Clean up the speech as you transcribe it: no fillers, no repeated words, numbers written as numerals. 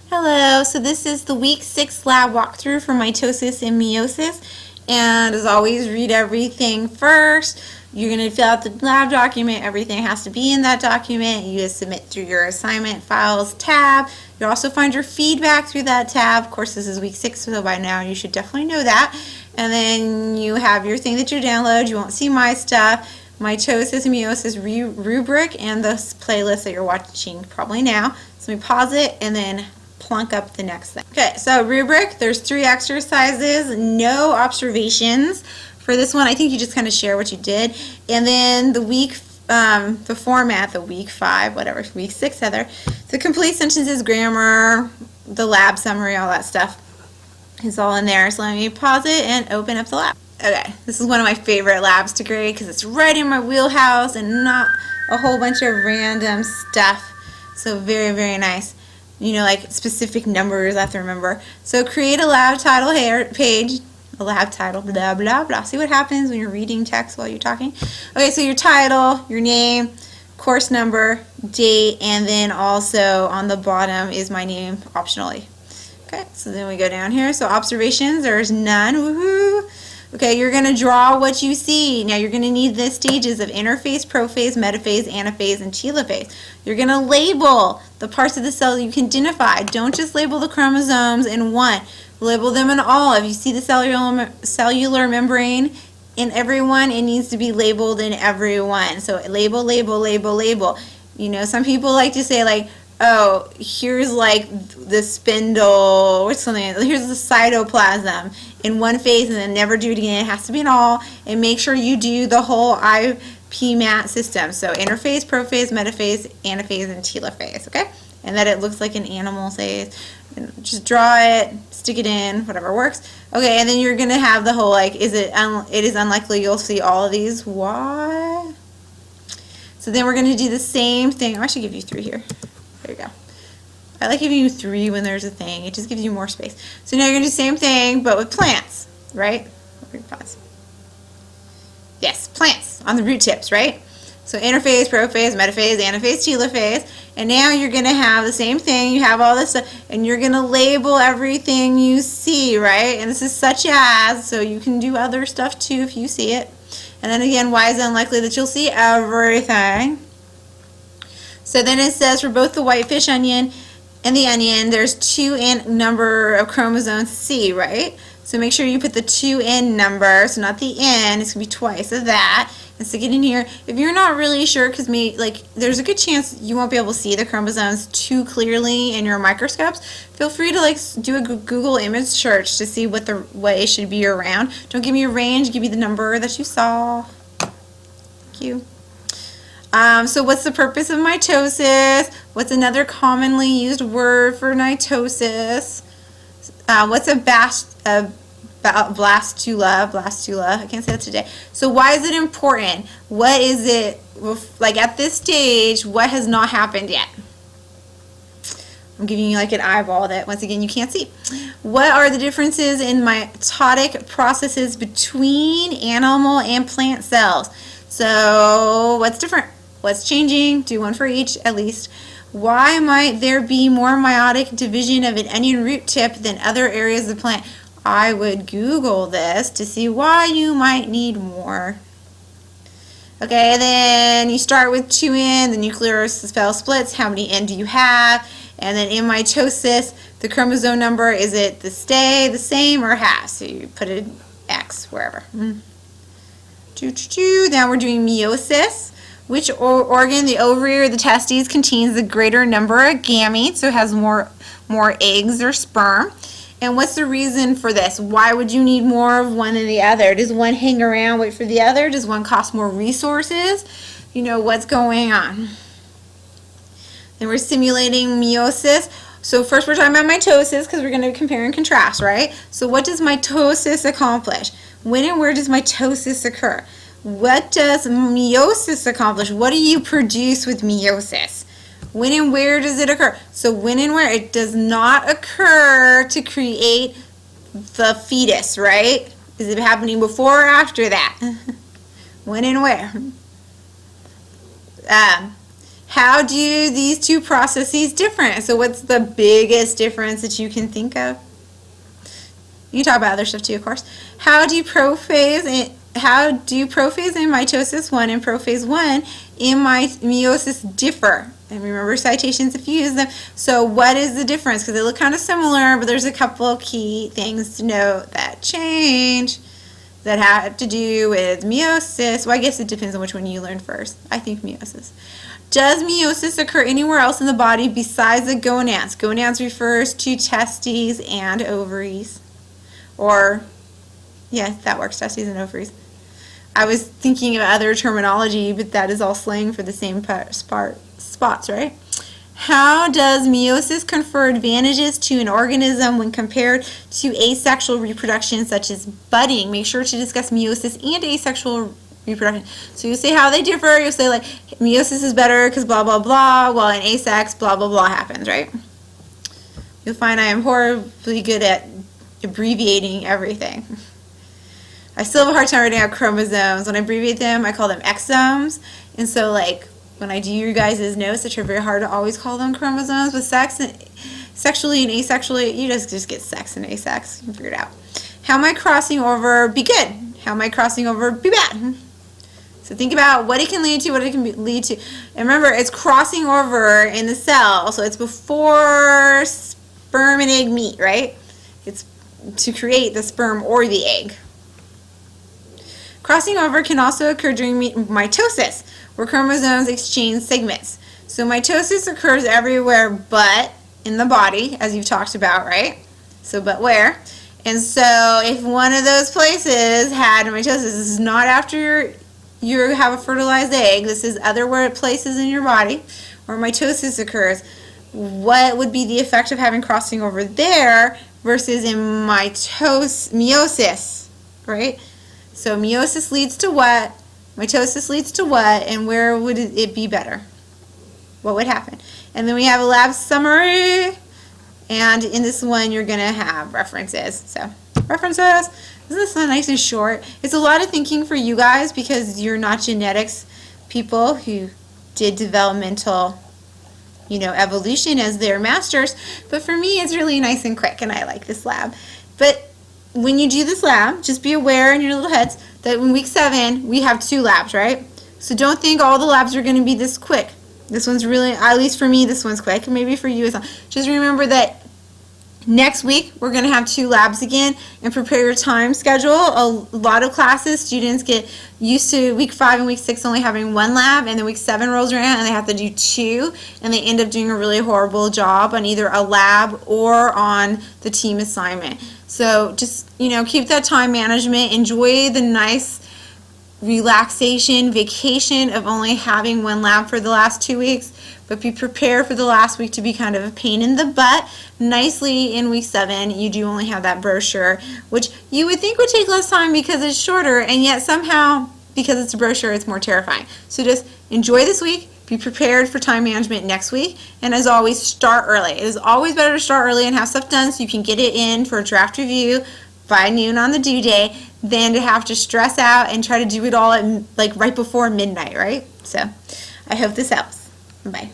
Hello, so this is the week 6 lab walkthrough for mitosis and meiosis, and as always, read everything first. You're going to fill out the lab document. Everything has to be in that document. You just submit through your assignment files tab. You'll also find your feedback through that tab. Of course, this is week 6, so by now you should definitely know that. And then you have your thing that you download. You won't see my stuff, mitosis and meiosis rubric, and the playlist that you're watching probably now. So let me pause it and then plunk up the next thing. Okay, so rubric, there's 3 exercises, no observations. For this one, I think you just kind of share what you did. And then the the format, the week 5, whatever, week 6, Heather. The complete sentences, grammar, the lab summary, all that stuff is all in there. So let me pause it and open up the lab. Okay, this is one of my favorite labs to grade because it's right in my wheelhouse and not a whole bunch of random stuff. So very, very nice. You know, like specific numbers I have to remember. So create a lab title page, a lab title, blah, blah, blah. See what happens when you're reading text while you're talking? Okay, so your title, your name, course number, date, and then also on the bottom is my name optionally. Okay, so then we go down here. So observations, there's none. Woohoo! Okay, you're going to draw what you see. Now you're going to need the stages of interphase, prophase, metaphase, anaphase, and telophase. You're going to label the parts of the cell you can identify. Don't just label the chromosomes in one. Label them in all. If you see the cellular membrane in every one, it needs to be labeled in every one. So label, label, label, label. You know, some people like to say like, oh, here's like the spindle or something. Here's the cytoplasm in one phase, and then never do it again. It has to be in all, and make sure you do the whole IPMAT system. So interphase, prophase, metaphase, anaphase, and telophase. Okay, and that it looks like an animal phase. And just draw it, stick it in, whatever works. Okay, and then you're gonna have the whole like, it is unlikely you'll see all of these. Why? So then we're gonna do the same thing. I should give you 3 here. There you go. I like giving you 3 when there's a thing. It just gives you more space. So now you're going to do the same thing, but with plants, right? Yes, plants on the root tips, right? So interphase, prophase, metaphase, anaphase, telophase. And now you're going to have the same thing. You have all this stuff, and you're going to label everything you see, right? And this is such as, so you can do other stuff too if you see it. And then again, why is it unlikely that you'll see everything? So then it says for both the whitefish onion and the onion, there's 2 number of chromosomes C, right? So make sure you put the 2 number, so not the N, it's going to be twice of that, and stick it in here. If you're not really sure, because there's a good chance you won't be able to see the chromosomes too clearly in your microscopes, feel free to do a Google image search to see what it should be around. Don't give me a range, give me the number that you saw. Thank you. So what's the purpose of mitosis? What's another commonly used word for mitosis? What's a blastula? Blastula. I can't say that today. So why is it important? What is it, like at this stage, what has not happened yet? I'm giving you like an eyeball that, once again, you can't see. What are the differences in mitotic processes between animal and plant cells? So what's different? What's changing? Do one for each at least. Why might there be more meiotic division of an onion root tip than other areas of the plant? I would Google this to see why you might need more. Okay, and then you start with 2 N, the nuclear cell splits. How many N do you have? And then in mitosis, the chromosome number, is it the same, or half? So you put it X wherever. Now we're doing meiosis. Which organ, the ovary or the testes, contains the greater number of gametes, so it has more eggs or sperm? And what's the reason for this? Why would you need more of one than the other? Does one hang around, wait for the other? Does one cost more resources? You know, what's going on? Then we're simulating meiosis. So first we're talking about mitosis because we're going to compare and contrast, right? So what does mitosis accomplish? When and where does mitosis occur? What does meiosis accomplish? What do you produce with meiosis? When and where does it occur? So when and where? It does not occur to create the fetus, right? Is it happening before or after that? When and where? How do these two processes differ? So what's the biggest difference that you can think of? You can talk about other stuff too, of course. How do prophase and mitosis 1 and prophase 1 in meiosis differ? And remember citations if you use them. So what is the difference? Because they look kind of similar, but there's a couple of key things to note that change that have to do with meiosis. Well, I guess it depends on which one you learn first. I think meiosis. Does meiosis occur anywhere else in the body besides the gonads? Gonads refers to testes and ovaries. Or, yeah, that works, testes and ovaries. I was thinking of other terminology, but that is all slang for the same spots, right? How does meiosis confer advantages to an organism when compared to asexual reproduction, such as budding? Make sure to discuss meiosis and asexual reproduction. So you say how they differ. You'll say like meiosis is better because blah blah blah, while in asex blah blah blah happens, right? You'll find I am horribly good at abbreviating everything. I still have a hard time writing out chromosomes. When I abbreviate them, I call them exomes. And so like when I do your guys' notes, which are very hard to always call them chromosomes, with sex and sexually and asexually, you just get sex and asex. You can figure it out. How might crossing over be good? How might crossing over be bad? So think about what it can lead to, what it can lead to. And remember, it's crossing over in the cell, so it's before sperm and egg meet, right? It's to create the sperm or the egg. Crossing over can also occur during mitosis, where chromosomes exchange segments. So mitosis occurs everywhere but in the body, as you've talked about, right? So but where? And so if one of those places had mitosis, this is not after you have a fertilized egg, this is other places in your body where mitosis occurs. What would be the effect of having crossing over there versus in meiosis, right? So meiosis leads to what? Mitosis leads to what? And where would it be better? What would happen? And then we have a lab summary. And in this one, you're going to have references. So, references. Isn't this nice and short? It's a lot of thinking for you guys because you're not genetics people who did developmental, evolution as their masters. But for me, it's really nice and quick, and I like this lab. But when you do this lab, just be aware in your little heads that in week 7, we have 2 labs, right? So don't think all the labs are going to be this quick. This one's really, at least for me, this one's quick. Maybe for you, it's not. Just remember that next week, we're going to have 2 labs again, and prepare your time schedule. A lot of classes, students get used to week 5 and week 6 only having 1 lab, and then week 7 rolls around and they have to do 2, and they end up doing a really horrible job on either a lab or on the team assignment. So just, keep that time management. Enjoy the nice relaxation, vacation of only having 1 lab for the last 2 weeks, but be prepared for the last week to be kind of a pain in the butt. Nicely in week 7, you do only have that brochure, which you would think would take less time because it's shorter, and yet somehow, because it's a brochure, it's more terrifying. So just enjoy this week, be prepared for time management next week, and as always, start early. It is always better to start early and have stuff done so you can get it in for a draft review by noon on the due day than to have to stress out and try to do it all at right before midnight, right? So I hope this helps. Bye.